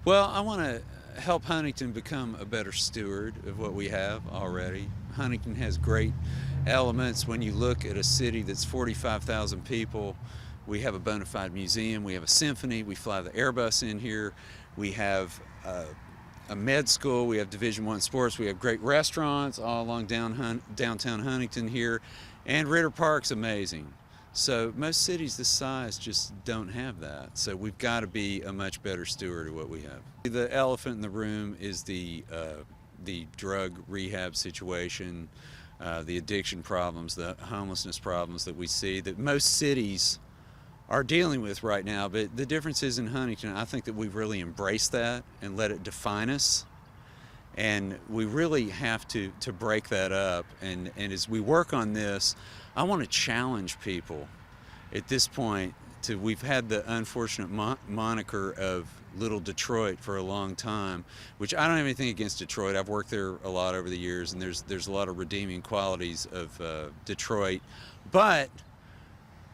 Well, I want to help Huntington become a better steward of what we have already. Huntington has great elements. When you look at a city that's 45,000 people, we have a bona fide museum, we have a symphony, we fly the Airbus in here, we have a med school, we have Division I sports, we have great restaurants all along downtown Huntington here, and Ritter Park's amazing. So most cities this size just don't have that. So we've got to be a much better steward of what we have. The elephant in the room is the drug rehab situation, the addiction problems, the homelessness problems that we see that most cities are dealing with right now. But the difference is in Huntington, I think that we've really embraced that and let it define us. And we really have to break that up. And as we work on this, I want to challenge people at this point we've had the unfortunate moniker of Little Detroit for a long time, which I don't have anything against Detroit. I've worked there a lot over the years, and there's a lot of redeeming qualities of Detroit. But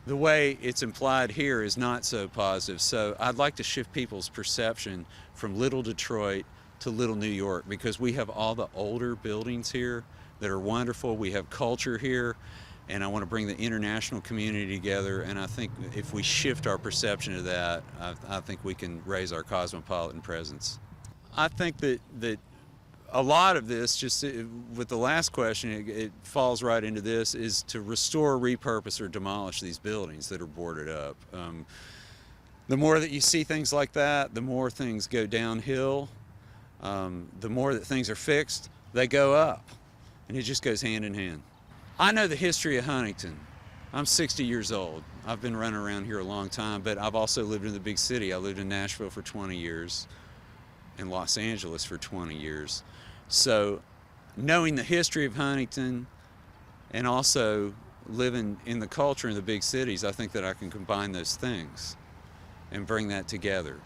the way it's implied here is not so positive. So I'd like to shift people's perception from Little Detroit to Little New York, because we have all the older buildings here that are wonderful. We have culture here, and I want to bring the international community together. And I think if we shift our perception of that, I think we can raise our cosmopolitan presence. I think that a lot of this, just with the last question, it falls right into this, is to restore, repurpose, or demolish these buildings that are boarded up. The more that you see things like that, the more things go downhill. The more that things are fixed, they go up, and it just goes hand in hand. I know the history of Huntington. I'm 60 years old. I've been running around here a long time, but I've also lived in the big city. I lived in Nashville for 20 years, in Los Angeles for 20 years. So knowing the history of Huntington and also living in the culture in the big cities, I think that I can combine those things and bring that together.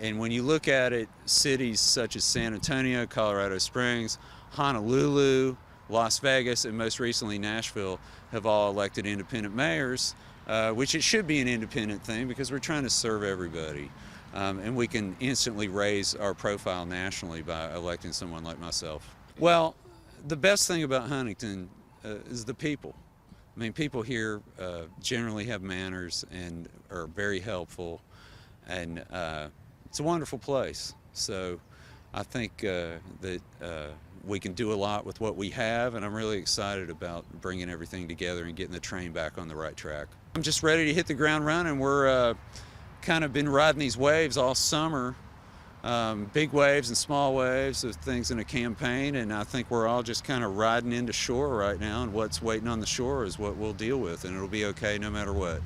And when you look at it, cities such as San Antonio, Colorado Springs, Honolulu, Las Vegas, and most recently Nashville have all elected independent mayors, which it should be an independent thing because we're trying to serve everybody. And we can instantly raise our profile nationally by electing someone like myself. Well, the best thing about Huntington is the people. I mean, people here generally have manners and are very helpful, and it's a wonderful place. So I think that we can do a lot with what we have, and I'm really excited about bringing everything together and getting the train back on the right track. I'm just ready to hit the ground running. We're kind of been riding these waves all summer, big waves and small waves of things in a campaign, and I think we're all just kind of riding into shore right now, and what's waiting on the shore is what we'll deal with, and it'll be okay no matter what.